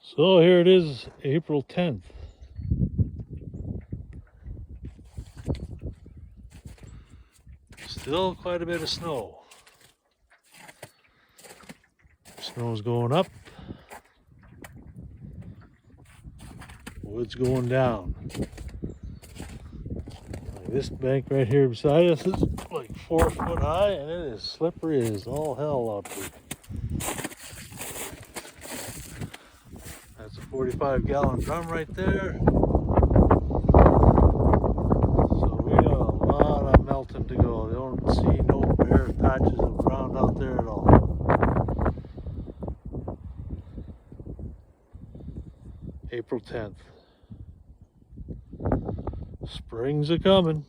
So here it is, April 10th. Still quite a bit of snow. Snow's going up. Wood's going down. Like this bank right here beside us is like 4 foot high and it is slippery as all hell out there. That's a 45-gallon drum right there. So we got a lot of melting to go. You don't see no bare patches of ground out there at all. April 10th. Spring's a coming.